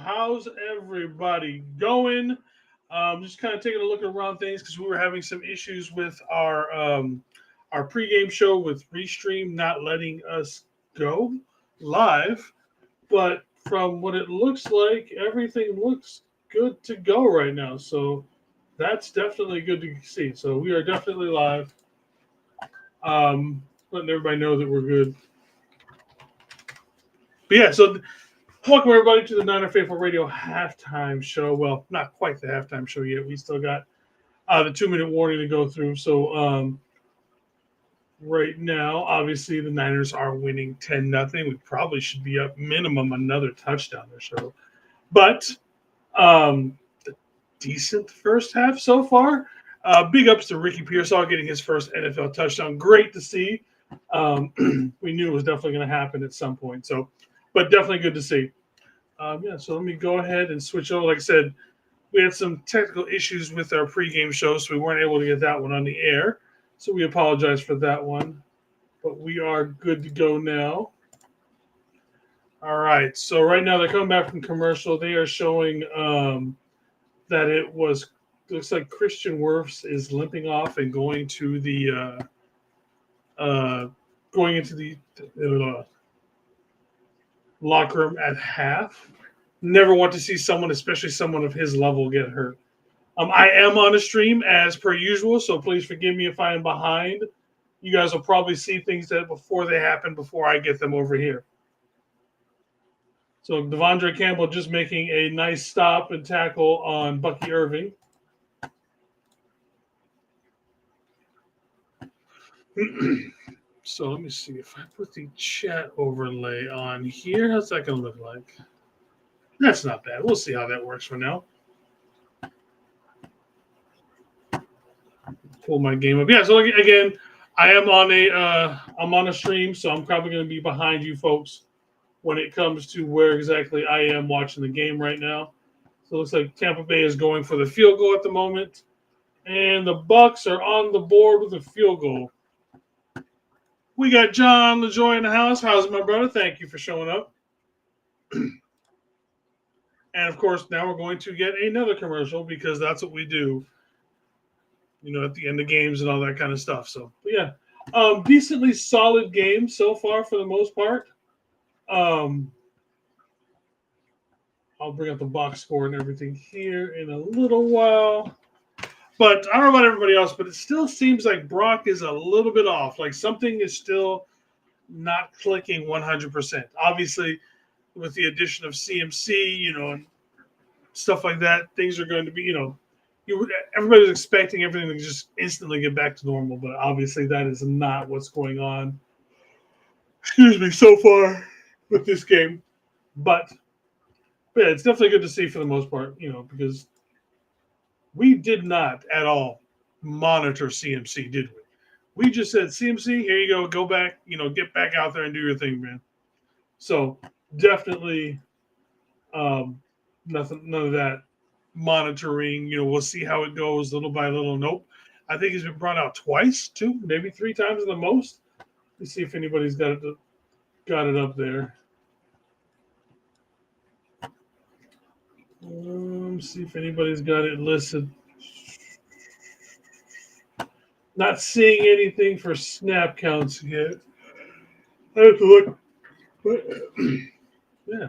How's everybody going? Just kind of taking a look around things because we were having some issues with our pregame show with Restream not letting us go live. But from what it looks like, everything looks good to go right now. So that's definitely good to see. So we are definitely live. Letting everybody know that we're good. But yeah, so welcome everybody to the Niner Faithful Radio Halftime Show. Well, not quite the halftime show yet. We still got the 2 minute warning to go through. So right now, obviously the Niners are winning 10-0. We probably should be up minimum another touchdown or so. But the decent first half so far. Big ups to Ricky Pearsall getting his first NFL touchdown. Great to see. We knew it was definitely going to happen at some point. So, but definitely good to see. Yeah, so let me go ahead and switch over. Like I said, we had some technical issues with our pregame show, so we weren't able to get that one on the air. So we apologize for that one. But we are good to go now. All right. So right now they're coming back from commercial. They are showing that looks like Christian Wirfs is limping off and going to the going into the locker room at half. Never want to see someone, especially someone of his level, get hurt. I am on a stream as per usual, so please forgive me if I am behind. You guys will probably see things that before they happen, before I get them over here. So Devondre Campbell just making a nice stop and tackle on Bucky Irving. So let me see if I put the chat overlay on here. How's that going to look like? That's not bad. We'll see how that works for now. Pull my game up. Yeah. So again, I'm on a stream, so I'm probably going to be behind you folks when it comes to where exactly I am watching the game right now. So it looks like Tampa Bay is going for the field goal at the moment, and the Bucs are on the board with a field goal. We got John LaJoy in the house. How's it, my brother? Thank you for showing up. And of course, now we're going to get another commercial because that's what we do, at the end of games and all that kind of stuff. So, yeah, decently solid game so far for the most part. I'll bring up the box score and everything here in a little while. But I don't know about everybody else, but it still seems like Brock is a little bit off. Like something is still not clicking 100%. Obviously, with the addition of CMC, and stuff like that, things are going to be, everybody's expecting everything to just instantly get back to normal. But obviously, that is not what's going on. Excuse me, so far with this game. But yeah, it's definitely good to see for the most part, because we did not at all monitor CMC, did we? We just said, CMC, here you go back, get back out there and do your thing, man. So definitely none of that monitoring, we'll see how it goes little by little. Nope. I think he's been brought out twice, 2, maybe 3 times at the most. Let's see if anybody's got it up there. See if anybody's got it listed. Not seeing anything for snap counts yet. I have to look. But, yeah.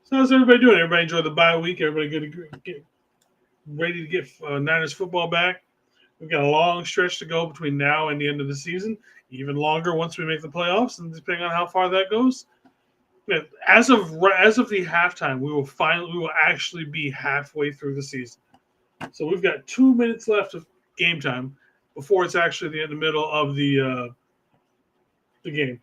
So how's everybody doing? Everybody enjoy the bye week? Everybody good to get ready to get Niners football back? We've got a long stretch to go between now and the end of the season. Even longer once we make the playoffs, and depending on how far that goes. As of the halftime, we will actually be halfway through the season. So we've got 2 minutes left of game time before it's actually in the middle of the game.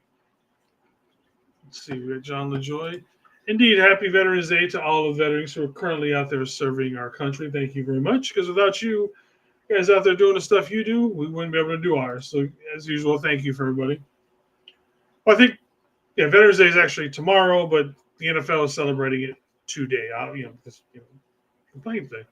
Let's see, we got John LaJoy. Indeed, happy Veterans Day to all the veterans who are currently out there serving our country. Thank you very much, because without you guys out there doing the stuff you do, we wouldn't be able to do ours. So as usual, thank you for everybody. Well, I think Veterans Day is actually tomorrow, but the NFL is celebrating it today. Complaint thing.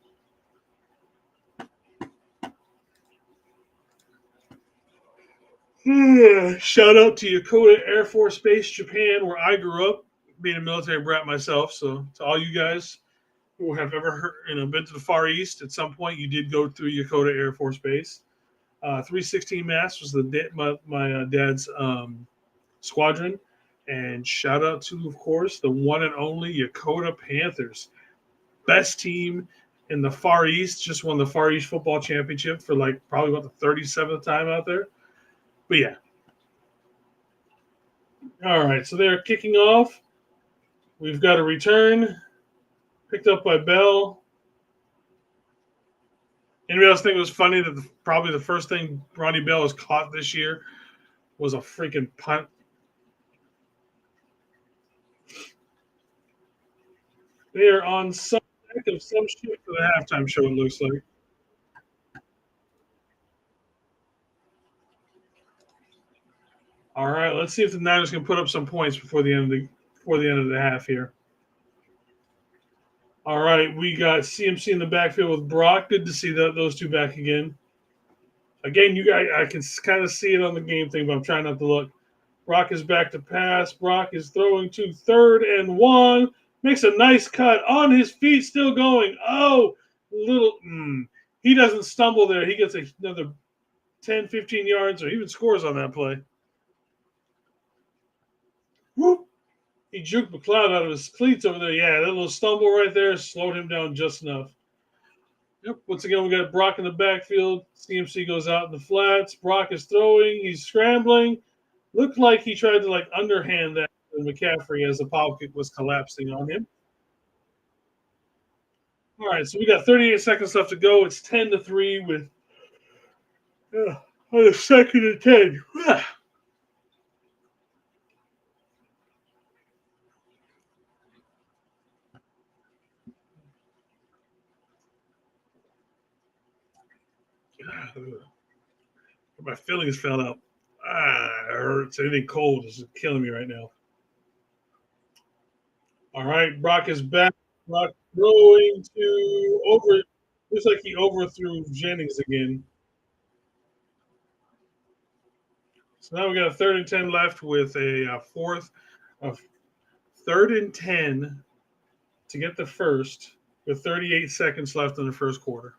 Shout out to Yokota Air Force Base, Japan, where I grew up. being a military brat myself. So to all you guys who have ever been to the Far East at some point, you did go through Yokota Air Force Base. 316 Mass was my dad's squadron. And shout out to, of course, the one and only Yokota Panthers. Best team in the Far East. Just won the Far East Football Championship for probably about the 37th time out there. But yeah. All right, so they're kicking off. We've got a return picked up by Bell. Anybody else think it was funny that probably the first thing Ronnie Bell has caught this year was a freaking punt? They are on some shit for the halftime show, it looks like. All right, let's see if the Niners can put up some points before the end of the half here. All right, we got CMC in the backfield with Brock. Good to see those two back again. Again, you guys, I can kind of see it on the game thing, but I'm trying not to look. Brock is back to pass. Brock is throwing to 3rd and 1. Makes a nice cut on his feet, still going. Oh, he doesn't stumble there. He gets another 10, 15 yards, or even scores on that play. Whoop. He juked McLeod out of his cleats over there. Yeah, that little stumble right there slowed him down just enough. Yep. Once again, we got Brock in the backfield. CMC goes out in the flats. Brock is throwing. He's scrambling. Looked like he tried to underhand that McCaffrey as the pocket was collapsing on him. All right, so we got 38 seconds left to go. It's 10-3 with on a 2nd and 10. My feelings fell out. It hurts. Anything cold is killing me right now. All right, Brock is back. Brock throwing to over. Looks like he overthrew Jennings again. So now we got a 3rd and 10 left with a 3rd and 10 to get the first with 38 seconds left in the first quarter.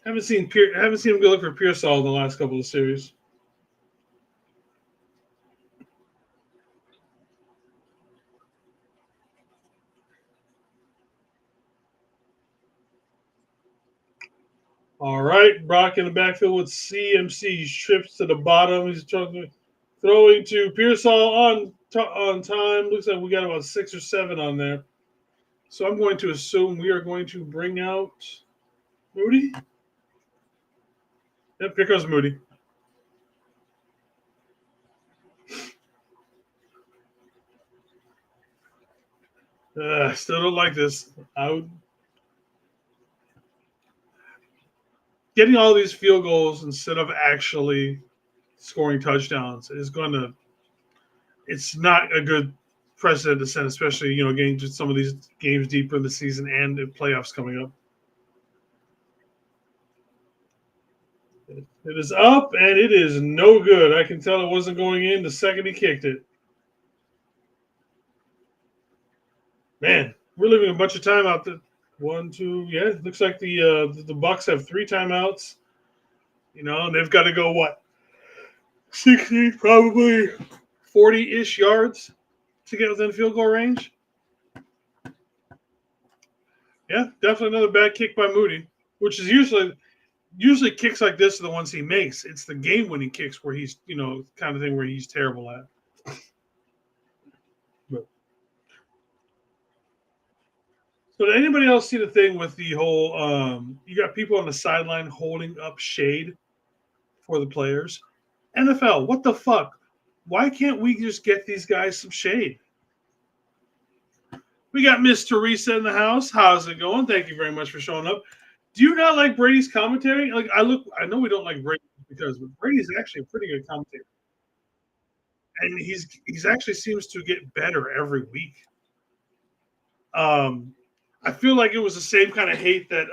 Haven't seen him go look for Pearsall in the last couple of series. All right, Brock in the backfield with CMC. He trips to the bottom. He's throwing to Pearsall on time. Looks like we got about 6 or 7 on there. So I'm going to assume we are going to bring out Moody. Yep, here goes Moody. I still don't like this. Getting all these field goals instead of actually scoring touchdowns is going to. It's not a good precedent to set, especially getting to some of these games deeper in the season and the playoffs coming up. It is up, and it is no good. I can tell it wasn't going in the second he kicked it. Man, we're leaving a bunch of time out there. 1, 2, yeah. It looks like the Bucks have 3 timeouts. And they've got to go 60, probably 40-ish yards to get within field goal range. Yeah, definitely another bad kick by Moody, which is usually kicks like this are the ones he makes. It's the game-winning kicks where he's, kind of thing where he's terrible at. So did anybody else see the thing with the whole you got people on the sideline holding up shade for the players? NFL, what the fuck? Why can't we just get these guys some shade? We got Miss Teresa in the house. How's it going? Thank you very much for showing up. Do you not like Brady's commentary? I know we don't like Brady but Brady's actually a pretty good commentator. And he's actually seems to get better every week. I feel like it was the same kind of hate that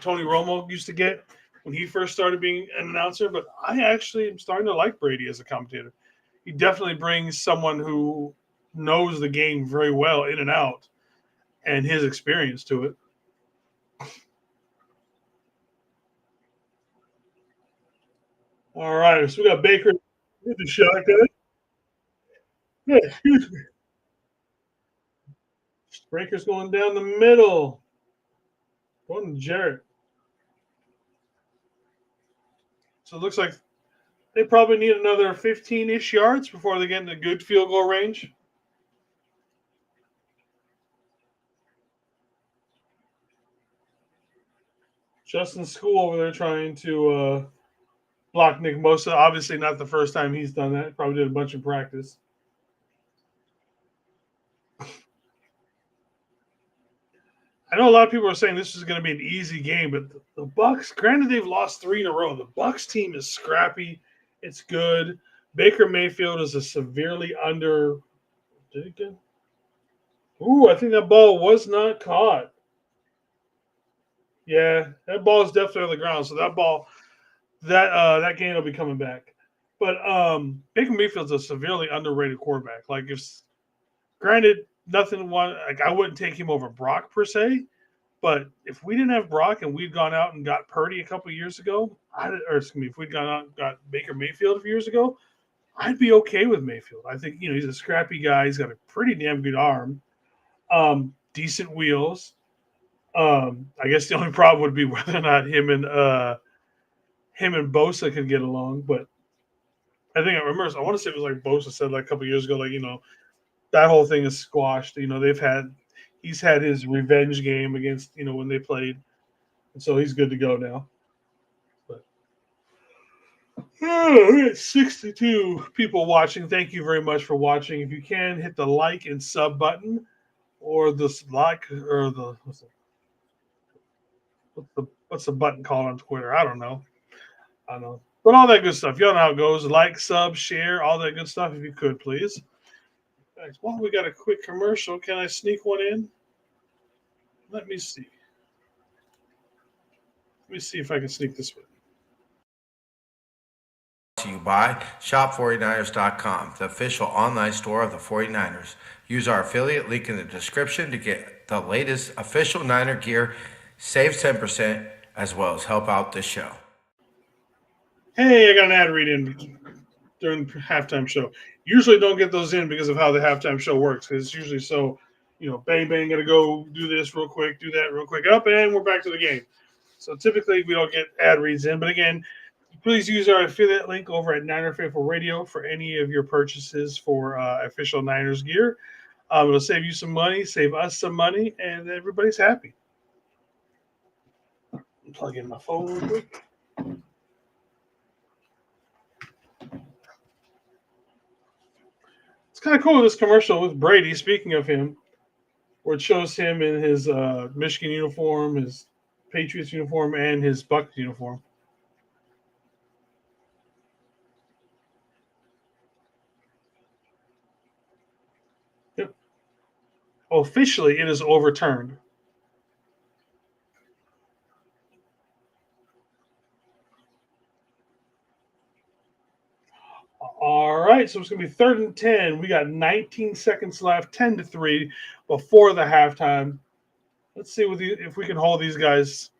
Tony Romo used to get when he first started being an announcer, but I actually am starting to like Brady as a commentator. he definitely brings someone who knows the game very well in and out and his experience to it. All right, so we got Baker with the shotgun. Yeah, excuse me. Breaker's going down the middle. Going to Jarrett. So it looks like they probably need another 15-ish yards before they get into good field goal range. Justin School over there trying to block Nick Bosa. Obviously not the first time he's done that. Probably did a bunch in practice. I know a lot of people are saying this is going to be an easy game, but the Bucks, granted they've lost 3 in a row. The Bucks team is scrappy. It's good. Baker Mayfield is a severely under. Did he get? Ooh, I think that ball was not caught. Yeah, that ball is definitely on the ground. So that ball, that game will be coming back. But Baker Mayfield's a severely underrated quarterback. Like if granted, nothing one like I wouldn't take him over Brock per se, but if we didn't have Brock and we'd gone out and got Purdy a couple years ago, or excuse me, if we'd gone out and got Baker Mayfield a few years ago, I'd be okay with Mayfield. I think he's a scrappy guy. He's got a pretty damn good arm, decent wheels. I guess the only problem would be whether or not him and Bosa can get along. But I think I remember. I want to say it was like Bosa said like a couple years ago, like that whole thing is squashed. He's had his revenge game against when they played, and so he's good to go now. But we got 62 people watching. Thank you very much for watching. If you can hit the like and sub button, or the like or the what's the button called on Twitter? I don't know. But all that good stuff. Y'all know how it goes. Like, sub, share, all that good stuff. If you could, please. Well, we got a quick commercial. Can I sneak one in? Let me see. Let me see if I can sneak this one. To you by shop49ers.com, the official online store of the 49ers. Use our affiliate link in the description to get the latest official Niner gear, save 10%, as well as help out this show. Hey, I got an ad read in during the halftime show. Usually don't get those in because of how the halftime show works. It's usually so, bang, bang, got to go do this real quick, do that real quick, up, and we're back to the game. So typically we don't get ad reads in. But again, please use our affiliate link over at Niner Faithful Radio for any of your purchases for official Niners gear. It'll save you some money, save us some money, and everybody's happy. Plug in my phone real quick. It's kind of cool, this commercial with Brady, speaking of him, where it shows him in his Michigan uniform, his Patriots uniform, and his Bucs uniform. Yep. Officially, it is overturned. All right, so it's going to be 3rd and 10. We got 19 seconds left, 10-3 before the halftime. Let's see if we can hold these guys.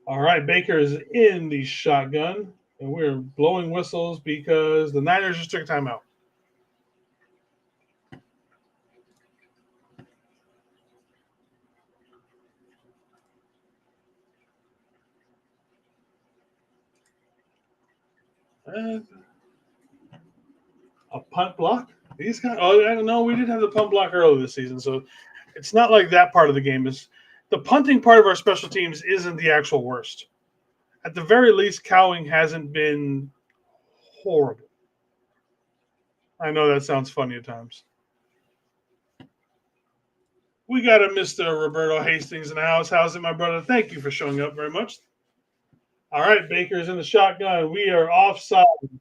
All right, Baker is in the shotgun, and we're blowing whistles because the Niners just took a timeout. A punt block? These guys? Oh, no, we did have the punt block earlier this season, so it's not like that part of the game is. The punting part of our special teams isn't the actual worst. At the very least, cowing hasn't been horrible. I know that sounds funny at times. We got a Mr. Roberto Hastings in the house. How's it, my brother? Thank you for showing up very much. All right, Baker's in the shotgun. We are offside. I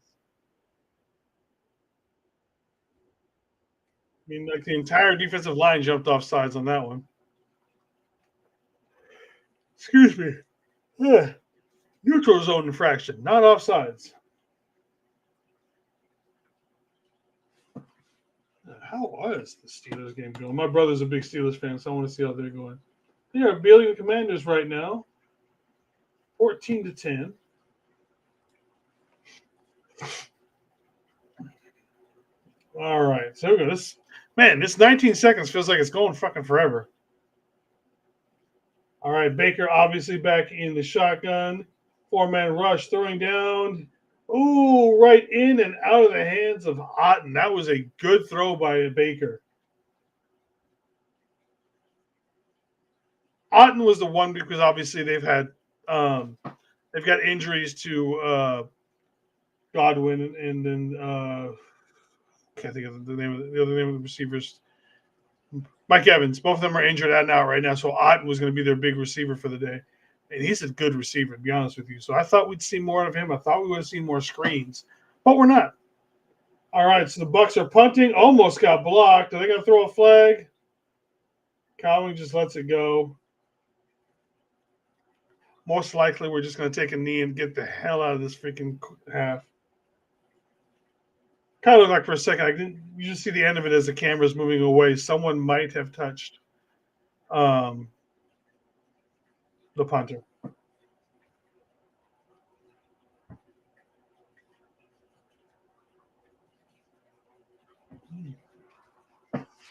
mean, like the entire defensive line jumped off sides on that one. Excuse me. Yeah. Neutral zone infraction, not offsides. How was the Steelers game going? My brother's a big Steelers fan, so I want to see how they're going. They are beating the Commanders right now, 14-10. All right, so we go. This 19 seconds feels like it's going fucking forever. All right, Baker obviously back in the shotgun. 4-man rush, throwing down. Ooh, right in and out of the hands of Otten. That was a good throw by Baker. Otten was the one because obviously they've got injuries to Godwin and then can't think of the other name of the receivers. Mike Evans. Both of them are injured out and out right now, so Otten was going to be their big receiver for the day. And he's a good receiver, to be honest with you. So I thought we'd see more of him. I thought we would have seen more screens, but we're not. All right, so the Bucs are punting. Almost got blocked. Are they going to throw a flag? Cowling just lets it go. Most likely, we're just going to take a knee and get the hell out of this freaking half. Kind of looked like for a second, you just see the end of it as the camera's moving away. Someone might have touched the punter.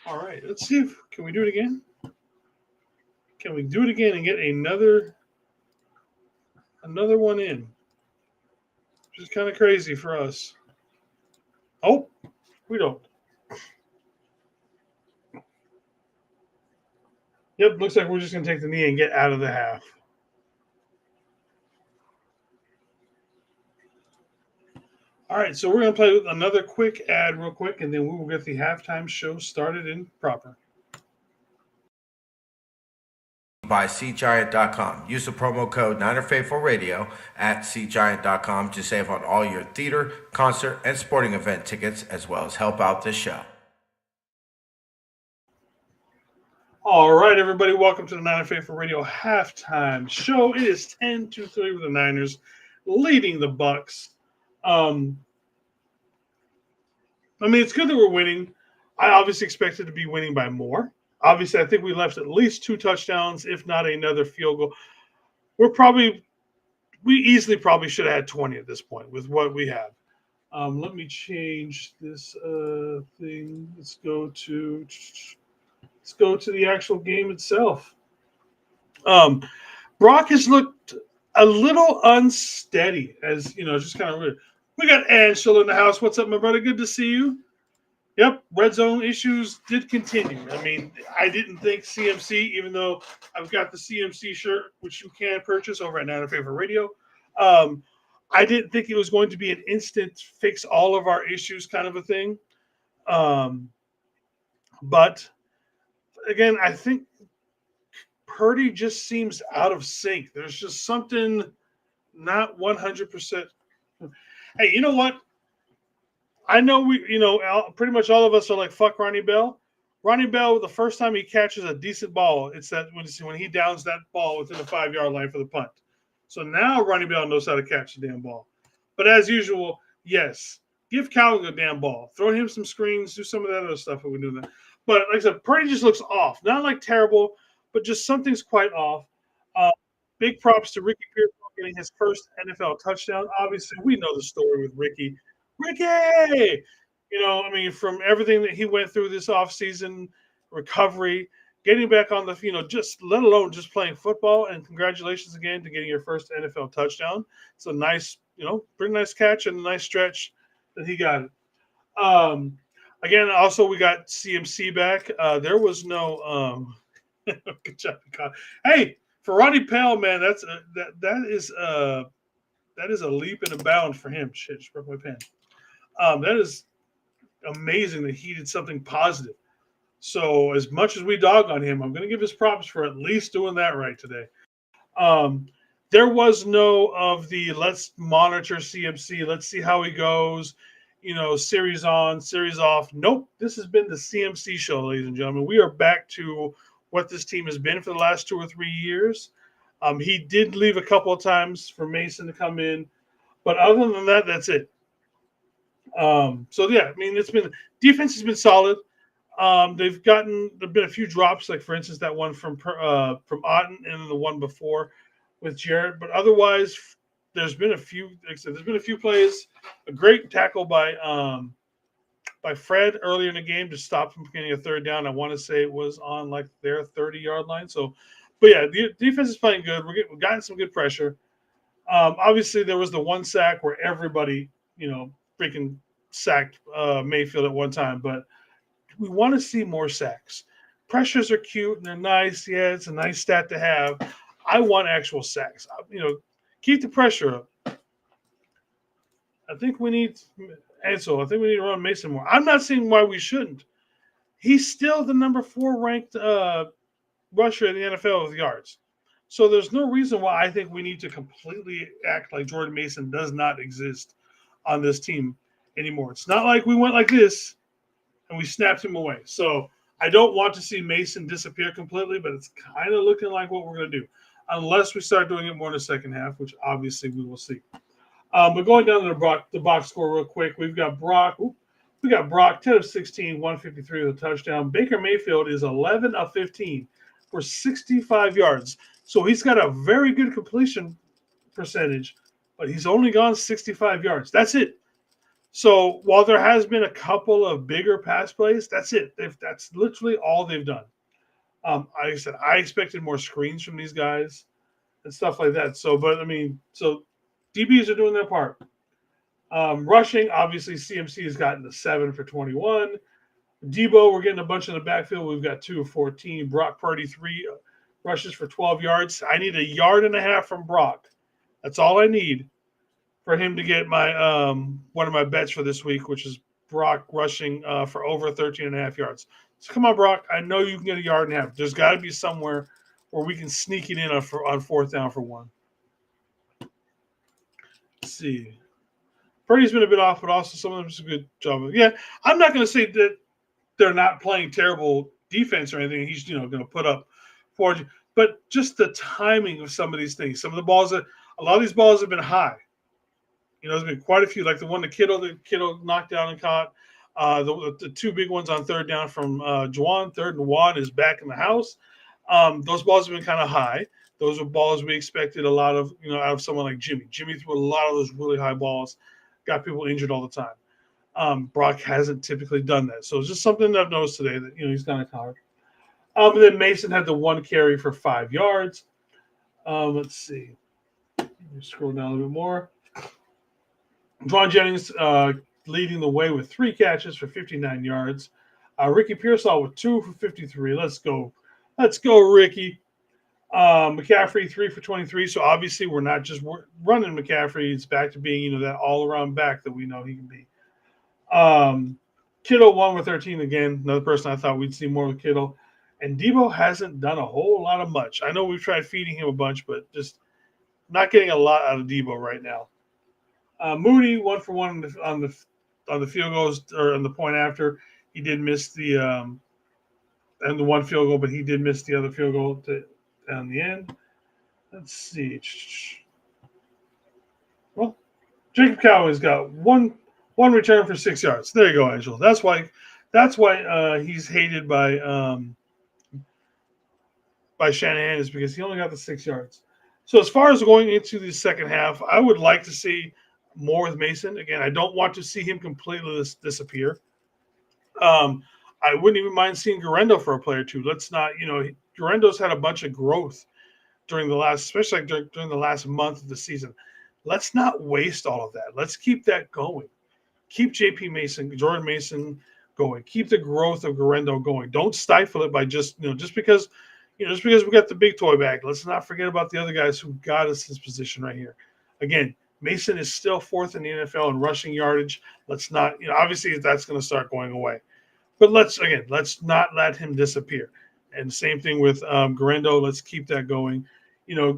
All right, let's see can we do it again? Can we do it again and get another one in? Which is kind of crazy for us. Oh, we don't. Yep, looks like we're just going to take the knee and get out of the half. All right, so we're going to play another quick ad real quick, and then we will get the halftime show started in proper. By SeatGiant.com. Use the promo code NinerFaithfulRadio at SeatGiant.com to save on all your theater, concert, and sporting event tickets, as well as help out this show. All right, everybody, welcome to the Niner Faithful Radio halftime show. It is 10-3 with the Niners leading the Bucs. I mean, it's good that we're winning. I obviously expected to be winning by more. Obviously, I think we left at least 2 touchdowns, if not another field goal. We easily probably should have had 20 at this point with what we have. Let me change this thing. Let's go to the actual game itself. Brock has looked a little unsteady, as just kind of weird. We got Anshel in the house. What's up, my brother? Good to see you. Yep, red zone issues did continue. I mean, I didn't think CMC, even though I've got the CMC shirt, which you can purchase over at Niner Favorite Radio, I didn't think it was going to be an instant fix all of our issues kind of a thing. But again, I think Purdy just seems out of sync. There's just something not 100%. Hey, you know what? I know pretty much all of us are like, fuck Ronnie Bell. Ronnie Bell, the first time he catches a decent ball, it's that when he downs that ball within the 5-yard line for the punt. So now Ronnie Bell knows how to catch the damn ball. But as usual, yes, give Cowling a damn ball. Throw him some screens, do some of that other stuff that we do that. But like I said, Purdy just looks off. Not like terrible, but just something's quite off. Big props to Ricky Pearsall getting his first NFL touchdown. Obviously, we know the story with Ricky. Ricky! From everything that he went through this offseason, recovery, getting back on the, just let alone just playing football. And congratulations again to getting your first NFL touchdown. It's a nice, pretty nice catch and a nice stretch that he got it. Again, also we got CMC back. There was no good job. Hey, for Ronnie Pell, man, that is a leap and a bound for him. Shit, just broke my pen. That is amazing that he did something positive. So as much as we dog on him, I'm going to give his props for at least doing that right today. There was no of the let's monitor CMC, let's see how he goes, series on, series off. Nope, this has been the CMC show, ladies and gentlemen. We are back to what this team has been for the last 2 or 3 years. He did leave a couple of times for Mason to come in, but other than that, that's it. So yeah, I mean, it's been defense has been solid. There've been a few drops, like for instance that one from Otten and then the one before with Jarrett, but otherwise there's been a few. Like I said, there's been a few plays. A great tackle by Fred earlier in the game to stop him from getting a third down. I want to say it was on like their 30-yard line. So, but yeah, the defense is playing good. We're getting some good pressure. Obviously, there was the one sack where everybody, freaking sacked Mayfield at one time, but we want to see more sacks. Pressures are cute and they're nice. Yeah, it's a nice stat to have. I want actual sacks. Keep the pressure up. I think we need Ansel. I think we need to run Mason more. I'm not seeing why we shouldn't. He's still the number 4 ranked rusher in the NFL with yards. So there's no reason why I think we need to completely act like Jordan Mason does not exist on this team anymore. It's not like we went like this and we snapped him away. So I don't want to see Mason disappear completely, but it's kind of looking like what we're going to do. Unless we start doing it more in the second half, which obviously we will see. But going down to the box score real quick, we've got Brock. We got Brock 10 of 16, 153 with a touchdown. Baker Mayfield is 11 of 15 for 65 yards. So he's got a very good completion percentage, but he's only gone 65 yards. That's it. So while there has been a couple of bigger pass plays, that's it. That's literally all they've done. Like I said, I expected more screens from these guys and stuff like that. So DBs are doing their part. Rushing, obviously, CMC has gotten the 7 for 21. Debo, we're getting a bunch in the backfield. We've got 2 of 14. Brock Purdy, 3 rushes for 12 yards. I need 1.5 yards from Brock. That's all I need for him to get my one of my bets for this week, which is Brock rushing for over 13.5 yards. So come on, Brock. I know you can get 1.5 yards. There's got to be somewhere where we can sneak it in on fourth down for 1. Let's see. Purdy's been a bit off, but also some of them is a good job. Yeah, I'm not going to say that they're not playing terrible defense or anything. He's going to put up 40, but just the timing of some of these things. Some of the balls a lot of these balls have been high. There's been quite a few, like the one the Kittle knocked down and caught. The 2 big ones on third down from Juwan. Third and 1 is back in the house. Those balls have been kind of high. Those are balls we expected a lot of, out of someone like Jimmy. Jimmy threw a lot of those really high balls, got people injured all the time. Brock hasn't typically done that. So it's just something that I've noticed today that, he's kind of hard. And then Mason had the 1 carry for 5 yards. Let's see. Let me scroll down a little bit more. Dwan Jennings leading the way with 3 catches for 59 yards. Ricky Pearsall with 2 for 53. Let's go. Let's go, Ricky. McCaffrey 3 for 23. So obviously we're not just running McCaffrey. It's back to being, that all-around back that we know he can be. Kittle 1 with 13 again. Another person I thought we'd see more with Kittle. And Debo hasn't done a whole lot of much. I know we've tried feeding him a bunch, but just not getting a lot out of Debo right now. Moody 1 for 1 on the field goals or on the point after. He did miss the and the 1 field goal, but he did miss the other field goal down the end. Let's see. Well, Jacob Cowley's got one return for 6 yards. There you go, Angel. That's why he's hated by Shanahan, is because he only got the 6 yards. So as far as going into the second half, I would like to see more with Mason. Again, I don't want to see him completely disappear. I wouldn't even mind seeing Garendo for a play or two. Let's not, Garendo's had a bunch of growth during the last, especially during the last month of the season. Let's not waste all of that. Let's keep that going. Keep Jordan Mason going. Keep the growth of Garendo going. Don't stifle it by just because we got the big toy bag. Let's not forget about the other guys who got us this position right here. Again, Mason is still 4th in the NFL in rushing yardage. Let's not, obviously that's going to start going away. But let's not let him disappear. And same thing with Garendo. Let's keep that going.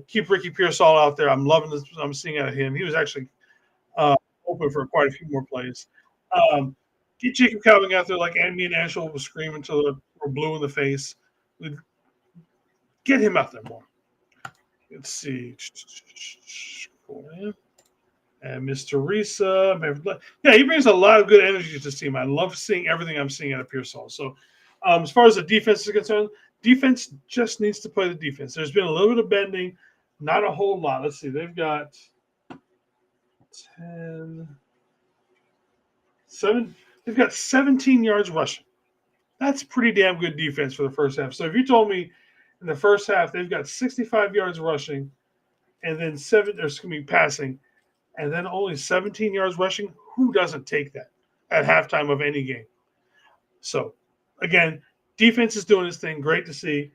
Keep Ricky Pearsall out there. I'm loving this. I'm seeing out of him. He was actually open for quite a few more plays. Get Jacob Calvin out there like me and Ashel was screaming until we're blue in the face. Get him out there more. Let's see. And Mr. Risa. Yeah, he brings a lot of good energy to this team. I love seeing everything I'm seeing out of Pearsall. So, as far as the defense is concerned, defense just needs to play the defense. There's been a little bit of bending, not a whole lot. Let's see. They've got 10, 7. They've got 17 yards rushing. That's pretty damn good defense for the first half. So if you told me in the first half they've got 65 yards rushing and then passing, and then only 17 yards rushing, who doesn't take that at halftime of any game? So, again, defense is doing its thing. Great to see.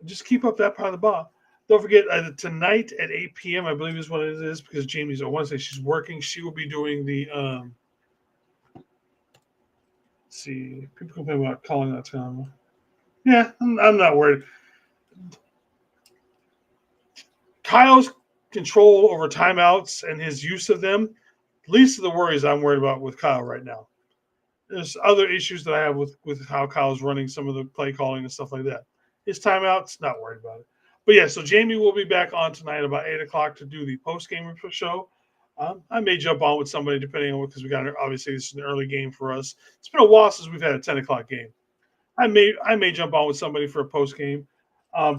Just keep up that part of the ball. Don't forget, tonight at 8 p.m., I believe is what it is, because Jamie's, I want to say she's working. She will be doing the see, people complain about calling that time. Yeah, I'm not worried. Kyle's control over timeouts and his use of them, least of the worries I'm worried about with Kyle right now. There's other issues that I have with how Kyle's running some of the play calling and stuff like that. His timeouts, not worried about it. But yeah, so Jamie will be back on tonight about 8 o'clock to do the post-game show. I may jump on with somebody depending on, because we got, obviously this is an early game for us. It's been a while since we've had a 10 o'clock game. I may jump on with somebody for a post-game.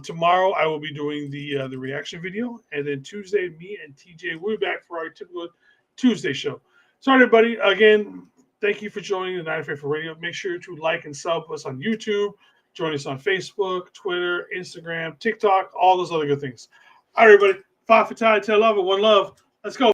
Tomorrow I will be doing the reaction video, and then Tuesday me and TJ will be back for our typical Tuesday show. Sorry, everybody. Again, thank you for joining the 9 for Radio. Make sure to like and sub us on YouTube. Join us on Facebook, Twitter, Instagram, TikTok, all those other good things. All right, everybody. Fa Fatai, tell love, and one love. Let's go.